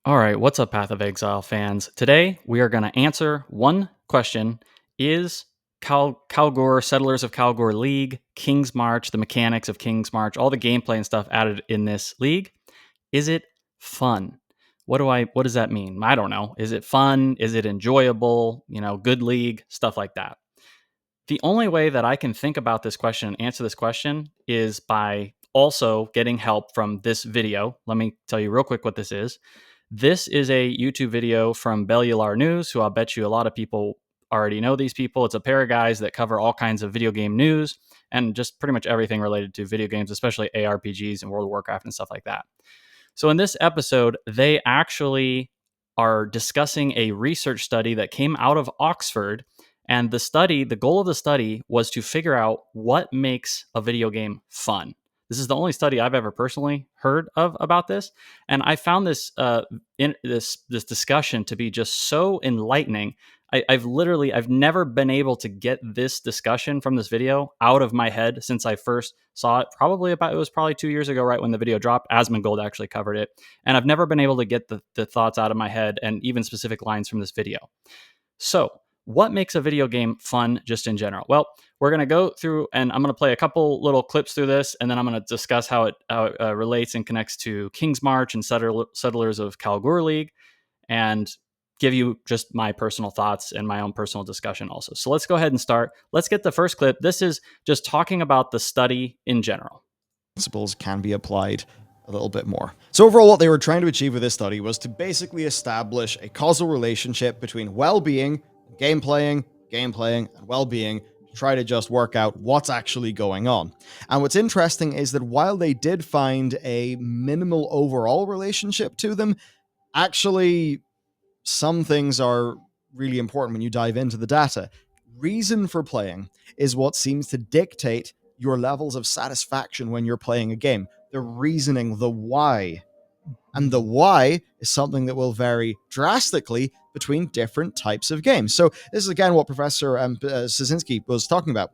All right, what's up, Path of Exile fans? Today we are going to answer one question. Is Kalguur, Settlers of Kalguur League, Kingsmarch, the mechanics of Kingsmarch, all the gameplay and stuff added in this league, is it fun? What does that mean? I don't know. Is it fun? Is it enjoyable? Good league, stuff like that. The only way that I can think about this question and answer this question is by also getting help from this video. Let me tell you real quick what this is. This is a YouTube video from Bellular News, who I'll bet you a lot of people already know these people. It's a pair of guys that cover all kinds of video game news and just pretty much everything related to video games, especially ARPGs and World of Warcraft and stuff like that. So in this episode, they actually are discussing a research study that came out of Oxford. And the goal of the study was to figure out what makes a video game fun. This is the only study I've ever personally heard of about this, and I found this discussion to be just so enlightening. I've never been able to get this discussion from this video out of my head since I first saw it. It was probably 2 years ago, right when the video dropped. Asmongold actually covered it, and I've never been able to get the thoughts out of my head and even specific lines from this video. So, what makes a video game fun just in general? Well, we're going to go through and I'm going to play a couple little clips through this, and then I'm going to discuss how it relates and connects to Kingsmarch and Settlers of Kalguur League, and give you just my personal thoughts and my own personal discussion also. So let's go ahead and start. Let's get the first clip. This is just talking about the study in general. Principles can be applied a little bit more. So overall, what they were trying to achieve with this study was to basically establish a causal relationship between well-being, game playing, and well-being, to try to just work out what's actually going on. And what's interesting is that while they did find a minimal overall relationship to them, actually some things are really important when you dive into the data. Reason for playing is what seems to dictate your levels of satisfaction when you're playing a game. The reasoning, the why. And the why is something that will vary drastically between different types of games. So this is again what Professor Szynski was talking about.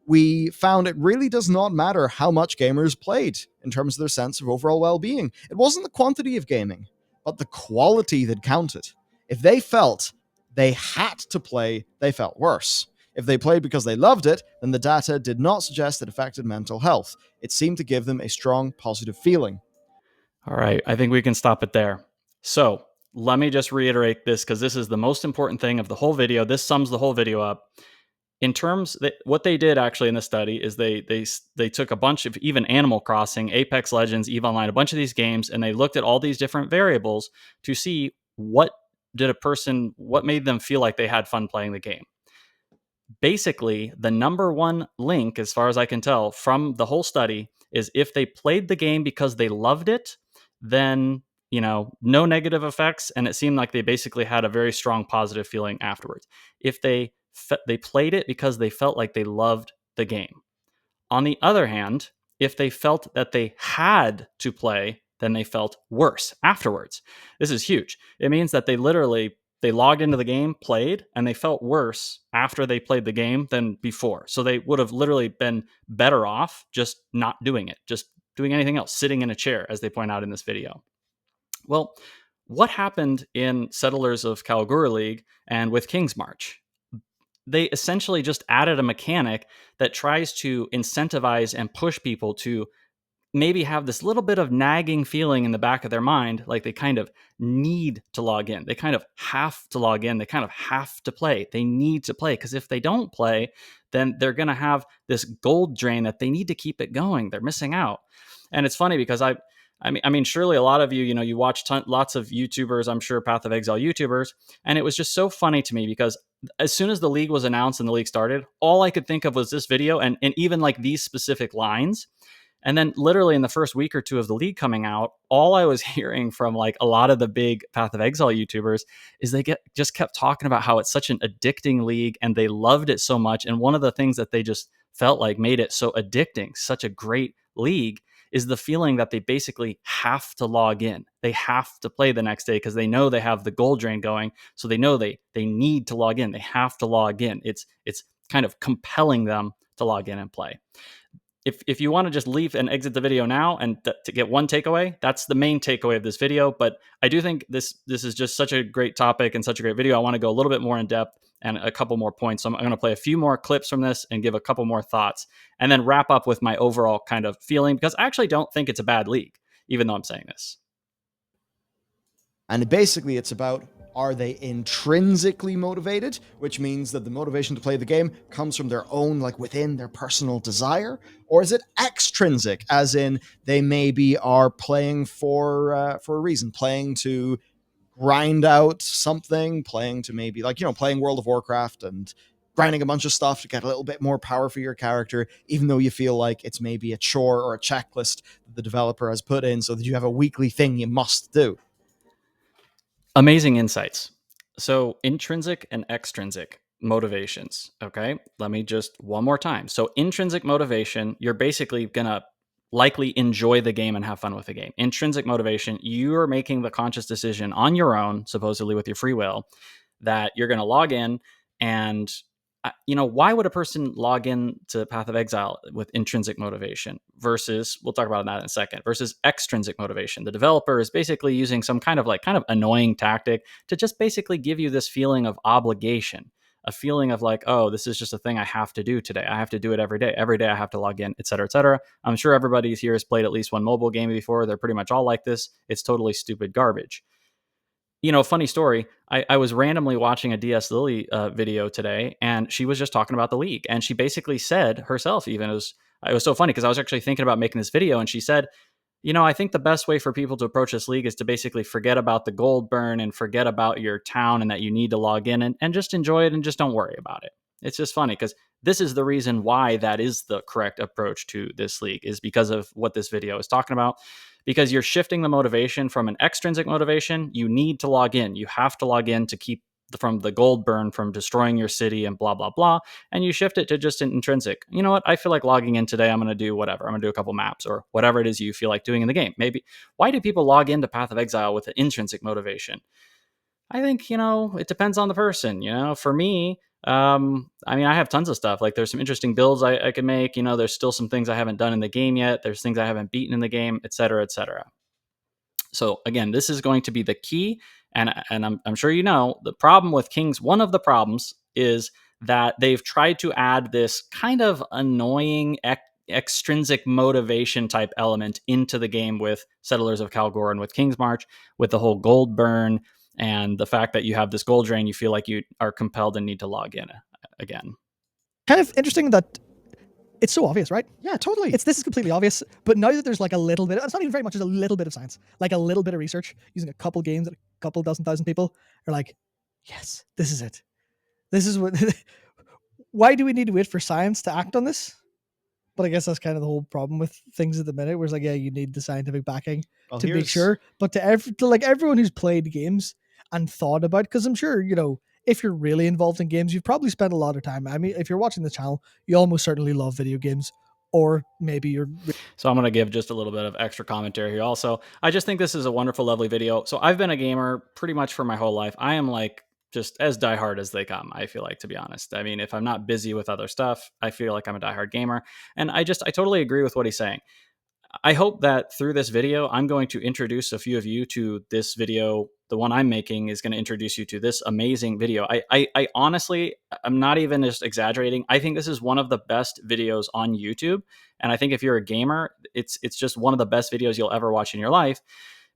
We found it really does not matter how much gamers played in terms of their sense of overall well-being. It wasn't the quantity of gaming, but the quality that counted. If they felt they had to play, they felt worse. If they played because they loved it, then the data did not suggest it affected mental health. It seemed to give them a strong positive feeling. All right, I think we can stop it there. So let me just reiterate this because this is the most important thing of the whole video. This sums the whole video up. In terms that what they did actually in the study is they took a bunch of even Animal Crossing, Apex Legends, EVE Online, a bunch of these games, and they looked at all these different variables to see what made them feel like they had fun playing the game. Basically, the number one link, as far as I can tell from the whole study, is if they played the game because they loved it, then no negative effects, and it seemed like they basically had a very strong positive feeling afterwards. If they played it because they felt like they loved the game. On the other hand, if they felt that they had to play, then they felt worse afterwards. This is huge. It means that they logged into the game, played, and they felt worse after they played the game than before. So they would have literally been better off just not doing it, just doing anything else, sitting in a chair, as they point out in this video. Well, what happened in Settlers of Kalguur League and with Kingsmarch? They essentially just added a mechanic that tries to incentivize and push people to maybe have this little bit of nagging feeling in the back of their mind, like they kind of need to log in. They kind of have to log in. They kind of have to play. They need to play, because if they don't play, then they're going to have this gold drain that they need to keep it going. They're missing out. And it's funny because I mean, surely a lot of you watch lots of YouTubers, I'm sure Path of Exile YouTubers, and it was just so funny to me because as soon as the league was announced and the league started, all I could think of was this video and even like these specific lines. And then literally in the first week or two of the league coming out, all I was hearing from like a lot of the big Path of Exile YouTubers is they just kept talking about how it's such an addicting league and they loved it so much. And one of the things that they just felt like made it so addicting, such a great league, is the feeling that they basically have to log in. They have to play the next day because they know they have the gold drain going. So they know they need to log in. They have to log in. It's kind of compelling them to log in and play. if you want to just leave and exit the video now and to get one takeaway, that's the main takeaway of this video. But I do think this is just such a great topic and such a great video. I want to go a little bit more in depth and a couple more points. So I'm going to play a few more clips from this and give a couple more thoughts, and then wrap up with my overall kind of feeling, because I actually don't think it's a bad league, even though I'm saying this. And basically, it's about, are they intrinsically motivated, which means that the motivation to play the game comes from their own, like within their personal desire, or is it extrinsic, as in they maybe are playing for a reason, playing to grind out something, playing to maybe like, playing World of Warcraft and grinding a bunch of stuff to get a little bit more power for your character, even though you feel like it's maybe a chore or a checklist that the developer has put in so that you have a weekly thing you must do. Amazing insights. So intrinsic and extrinsic motivations. Okay. Let me just one more time. So intrinsic motivation, you're basically going to likely enjoy the game and have fun with the game. Intrinsic motivation, you are making the conscious decision on your own, supposedly with your free will, that you're going to log in and why would a person log in to Path of Exile with intrinsic motivation versus, we'll talk about that in a second, versus extrinsic motivation? The developer is basically using some kind of annoying tactic to just basically give you this feeling of obligation, a feeling of like, oh, this is just a thing I have to do today. I have to do it every day. Every day I have to log in, et cetera, et cetera. I'm sure everybody here has played at least one mobile game before. They're pretty much all like this. It's totally stupid garbage. Funny story. I was randomly watching a DS Lily video today, and she was just talking about the league. And she basically said herself, even, it was so funny because I was actually thinking about making this video, and she said, I think the best way for people to approach this league is to basically forget about the gold burn and forget about your town and that you need to log in, and just enjoy it and just don't worry about it. It's just funny because this is the reason why that is the correct approach to this league, is because of what this video is talking about. Because you're shifting the motivation from an extrinsic motivation. You need to log in. You have to log in to keep from the gold burn, from destroying your city and blah, blah, blah. And you shift it to just an intrinsic. You know what? I feel like logging in today. I'm going to do whatever. I'm going to do a couple maps or whatever it is you feel like doing in the game. Maybe. Why do people log into Path of Exile with an intrinsic motivation? I think, it depends on the person. For me, I have tons of stuff. Like, there's some interesting builds I could make. There's still some things I haven't done in the game yet. There's things I haven't beaten in the game, et cetera, et cetera. So again, this is going to be the key. And I'm sure the problem with Kings, one of the problems is that they've tried to add this kind of annoying extrinsic motivation type element into the game with Settlers of Kalguur and with Kingsmarch, with the whole gold burn and the fact that you have this gold drain. You feel like you are compelled and need to log in again. Kind of interesting that it's so obvious, right? Yeah, totally. This is completely obvious, but now that there's like a little bit, it's not even very much, just a little bit of science, like a little bit of research using a couple games and a couple dozen thousand people are like, yes, this is it. This is what. Why do we need to wait for science to act on this? But I guess that's kind of the whole problem with things at the minute, where it's like, yeah, you need the scientific backing to make sure. But to everyone who's played games and thought about, because I'm sure, if you're really involved in games, you've probably spent a lot of time. I mean, if you're watching the channel, you almost certainly love video games, or maybe you're. So I'm going to give just a little bit of extra commentary here. Also, I just think this is a wonderful, lovely video. So I've been a gamer pretty much for my whole life. I am like just as diehard as they come, I feel like, to be honest. I mean, if I'm not busy with other stuff, I feel like I'm a diehard gamer. And I totally agree with what he's saying. I hope that through this video, I'm going to introduce a few of you to this video. The one I'm making is going to introduce you to this amazing video. I honestly, I'm not even just exaggerating. I think this is one of the best videos on YouTube. And I think if you're a gamer, it's just one of the best videos you'll ever watch in your life,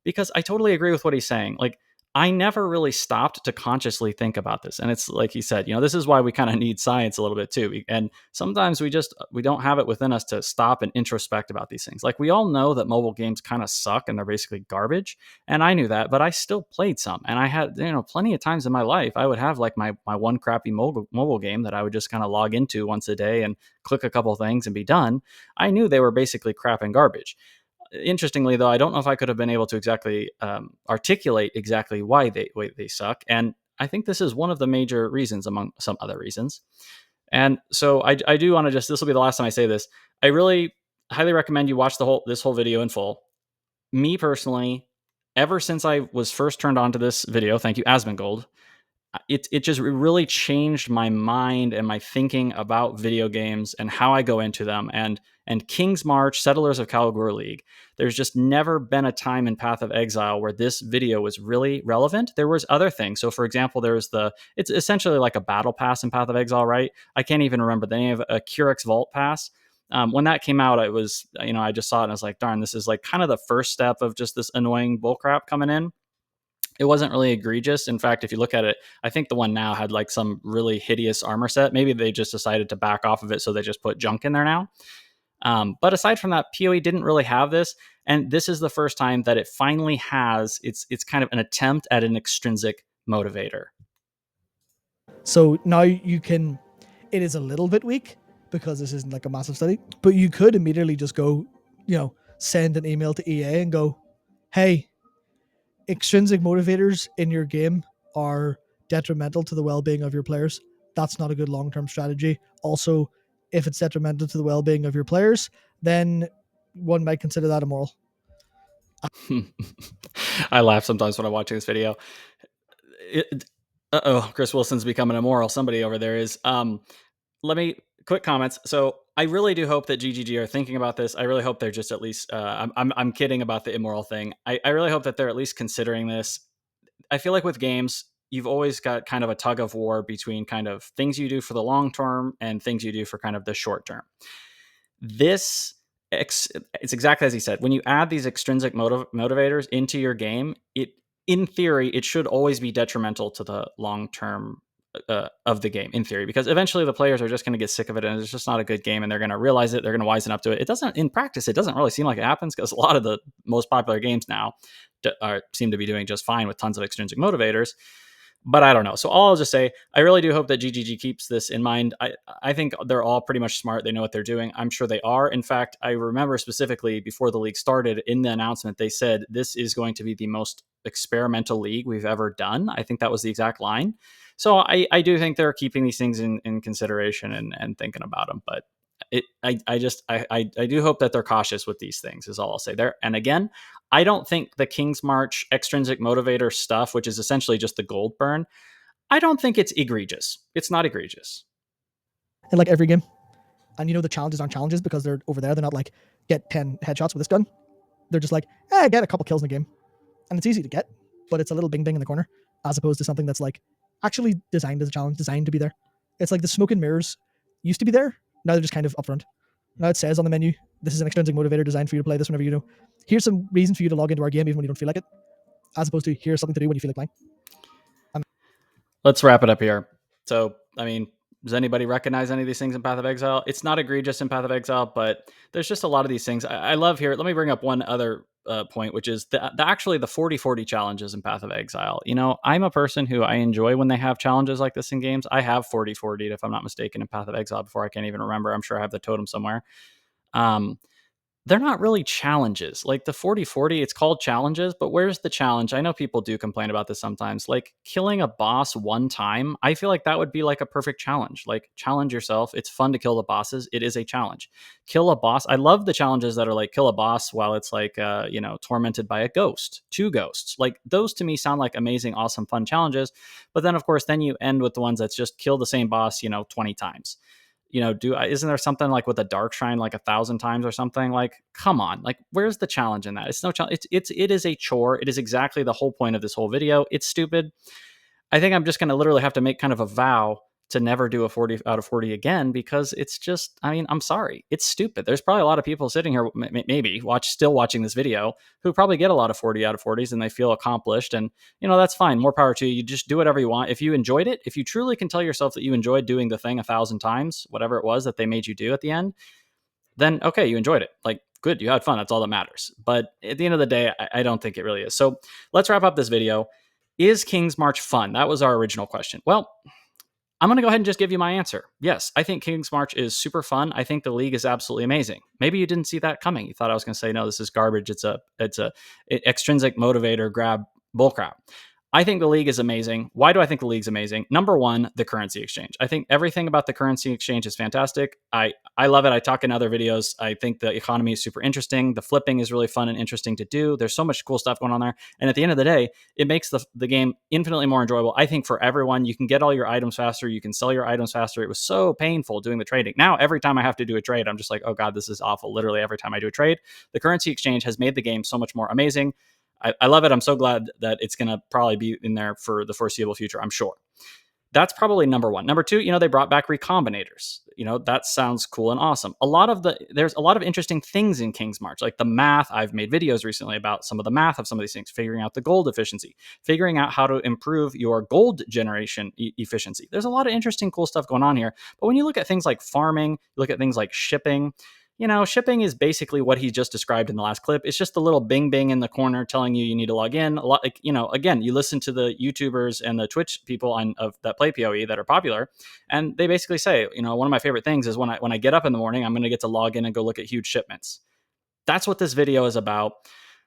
because I totally agree with what he's saying. Like, I never really stopped to consciously think about this. And it's like he said, this is why we kind of need science a little bit too. And sometimes we don't have it within us to stop and introspect about these things. Like, we all know that mobile games kind of suck and they're basically garbage. And I knew that, but I still played some. And I had, plenty of times in my life, I would have like my one crappy mobile game that I would just kind of log into once a day and click a couple things and be done. I knew they were basically crap and garbage. Interestingly, though, I don't know if I could have been able to exactly articulate exactly why they suck. And I think this is one of the major reasons, among some other reasons. And so I do want to this will be the last time I say this. I really highly recommend you watch this whole video in full. Me personally, ever since I was first turned on to this video, thank you, Asmongold, it just really changed my mind and my thinking about video games and how I go into them. And and Kingsmarch Settlers of Kalguur League. There's just never been a time in Path of Exile where this video was really relevant. There was other things. So for example, there's it's essentially like a battle pass in Path of Exile, right? I can't even remember the name of a Curix Vault Pass. When that came out, it was, I just saw it and I was like, darn, this is like kind of the first step of just this annoying bullcrap coming in. It wasn't really egregious. In fact, if you look at it, I think the one now had like some really hideous armor set. Maybe they just decided to back off of it, so they just put junk in there now. But aside from that, PoE didn't really have this, and this is the first time that it finally has. It's kind of an attempt at an extrinsic motivator. So now you can. It is a little bit weak because this isn't like a massive study, but you could immediately just go, send an email to EA and go, "Hey, extrinsic motivators in your game are detrimental to the well-being of your players. That's not a good long-term strategy. Also, if it's detrimental to the well-being of your players, then one might consider that immoral." I laugh sometimes when I'm watching this video. Chris Wilson's becoming immoral. Somebody over there is. Quick comments. So I really do hope that GGG are thinking about this. I really hope they're just at least. I'm kidding about the immoral thing. I really hope that they're at least considering this. I feel like with games, you've always got kind of a tug of war between kind of things you do for the long term and things you do for kind of the short term. It's exactly as he said. When you add these extrinsic motivators into your game, in theory, it should always be detrimental to the long term of the game, in theory, because eventually the players are just going to get sick of it, and it's just not a good game, and they're going to realize it. They're going to wisen up to it. It doesn't, in practice, it doesn't really seem like it happens, because a lot of the most popular games now seem to be doing just fine with tons of extrinsic motivators. But I don't know. So all I'll just say, I really do hope that GGG keeps this in mind. I think they're all pretty much smart. They know what they're doing. I'm sure they are. In fact, I remember specifically before the league started, in the announcement, they said this is going to be the most experimental league we've ever done. I think that was the exact line. So I do think they're keeping these things in consideration and thinking about them. But I do hope that they're cautious with these things, is all I'll say there. And again, I don't think the Kingsmarch extrinsic motivator stuff, which is essentially just the gold burn, I don't think it's egregious. It's not egregious. In like every game. And the challenges aren't challenges because they're over there. They're not like, get 10 headshots with this gun. They're just like, get a couple kills in the game. And it's easy to get, but it's a little bing bing in the corner, as opposed to something that's like actually designed as a challenge, designed to be there. It's like the smoke and mirrors used to be there. Now they're just kind of upfront. Now it says on the menu, this is an extrinsic motivator designed for you to play this whenever here's some reason for you to log into our game even when you don't feel like it, as opposed to here's something to do when you feel like playing. Let's wrap it up here. So, does anybody recognize any of these things in Path of Exile? It's not egregious in Path of Exile, but there's just a lot of these things. I love here. Let me bring up one other point, which is actually the 40-40 challenges in Path of Exile. I'm a person who I enjoy when they have challenges like this in games. I have 40-40'd, if I'm not mistaken, in Path of Exile before. I can't even remember. I'm sure I have the totem somewhere. They're not really challenges. Like the 40-40, it's called challenges, but where's the challenge? I know people do complain about this sometimes. Like killing a boss one time, I feel like that would be like a perfect challenge. Like challenge yourself. It's fun to kill the bosses. It is a challenge. Kill a boss. I love the challenges that are like kill a boss while it's like, tormented by a ghost, 2 ghosts. Like those to me sound like amazing, awesome, fun challenges. But then of course, then you end with the ones that's just kill the same boss, 20 times. Isn't there something like with a dark shrine like 1,000 times or something? Like, come on, like where's the challenge in that? It's no challenge. It is a chore. It is exactly the whole point of this whole video. It's stupid. I think I'm just going to literally have to make kind of a vow to never do a 40 out of 40 again, because it's just, I'm sorry. It's stupid. There's probably a lot of people sitting here, maybe still watching this video, who probably get a lot of 40 out of 40s and they feel accomplished. And, that's fine. More power to you. You just do whatever you want. If you enjoyed it, if you truly can tell yourself that you enjoyed doing the thing 1,000 times, whatever it was that they made you do at the end, then okay, you enjoyed it. Like, good, you had fun. That's all that matters. But at the end of the day, I don't think it really is. So let's wrap up this video. Is Kingsmarch fun? That was our original question. Well, I'm going to go ahead and just give you my answer. Yes, I think Kingsmarch is super fun. I think the league is absolutely amazing. Maybe you didn't see that coming. You thought I was going to say, no, this is garbage. It's a extrinsic motivator grab bullcrap. I think the league is amazing. Why do I think the league's amazing? Number one, the currency exchange. I think everything about the currency exchange is fantastic. I love it. I talk in other videos. I think the economy is super interesting. The flipping is really fun and interesting to do. There's so much cool stuff going on there. And at the end of the day, it makes the game infinitely more enjoyable. I think for everyone, you can get all your items faster. You can sell your items faster. It was so painful doing the trading. Now, every time I have to do a trade, I'm just like, oh God, this is awful. Literally every time I do a trade, the currency exchange has made the game so much more amazing. I love it. I'm so glad that it's going to probably be in there for the foreseeable future, I'm sure. That's probably number one. Number two, they brought back recombinators. That sounds cool and awesome. There's a lot of interesting things in Kingsmarch, like the math. I've made videos recently about some of the math of some of these things, figuring out the gold efficiency, figuring out how to improve your gold generation efficiency. There's a lot of interesting, cool stuff going on here. But when you look at things like farming, you look at things like shipping, shipping is basically what he just described in the last clip. It's just the little bing bing in the corner telling you need to log in. A lot, again, you listen to the YouTubers and the Twitch people that play PoE that are popular, and they basically say, one of my favorite things is when I get up in the morning, I'm going to get to log in and go look at huge shipments. That's what this video is about.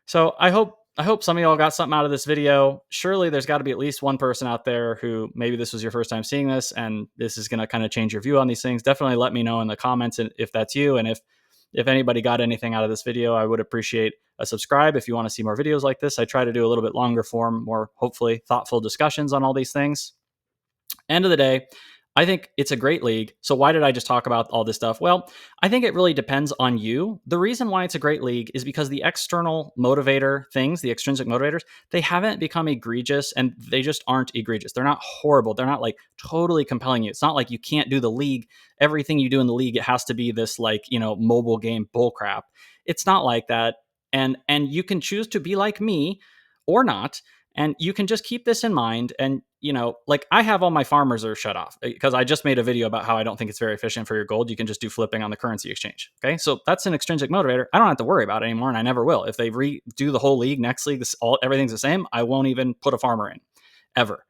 So I hope some of y'all got something out of this video. Surely there's got to be at least one person out there who maybe this was your first time seeing this, and this is going to kind of change your view on these things. Definitely let me know in the comments if that's you, and if anybody got anything out of this video, I would appreciate a subscribe if you want to see more videos like this. I try to do a little bit longer form, more hopefully thoughtful discussions on all these things. End of the day, I think it's a great league. So why did I just talk about all this stuff? Well, I think it really depends on you. The reason why it's a great league is because the external motivator things, the extrinsic motivators, they haven't become egregious, and they just aren't egregious. They're not horrible. They're not like totally compelling you. It's not like you can't do the league. Everything you do in the league, it has to be this mobile game bullcrap. It's not like that. And you can choose to be like me or not. And you can just keep this in mind. And, I have all my farmers are shut off because I just made a video about how I don't think it's very efficient for your gold. You can just do flipping on the currency exchange. Okay. So that's an extrinsic motivator. I don't have to worry about it anymore. And I never will. If they redo the whole league, next league, everything's the same. I won't even put a farmer in ever.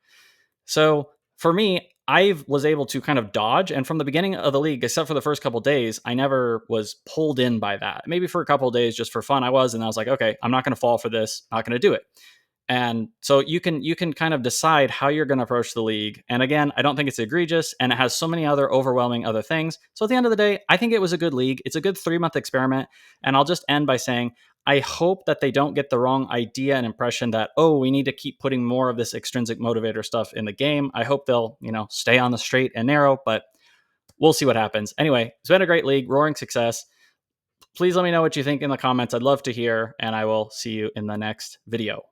So for me, I was able to kind of dodge. And from the beginning of the league, except for the first couple of days, I never was pulled in by that. Maybe for a couple of days, just for fun, I was. And I was like, okay, I'm not going to fall for this. Not going to do it. And so you can kind of decide how you're going to approach the league. And again, I don't think it's egregious, and it has so many other overwhelming other things. So at the end of the day, I think it was a good league. It's a good 3-month experiment. And I'll just end by saying, I hope that they don't get the wrong idea and impression that, oh, we need to keep putting more of this extrinsic motivator stuff in the game. I hope they'll, stay on the straight and narrow, but we'll see what happens. Anyway, it's been a great league, roaring success. Please let me know what you think in the comments. I'd love to hear, and I will see you in the next video.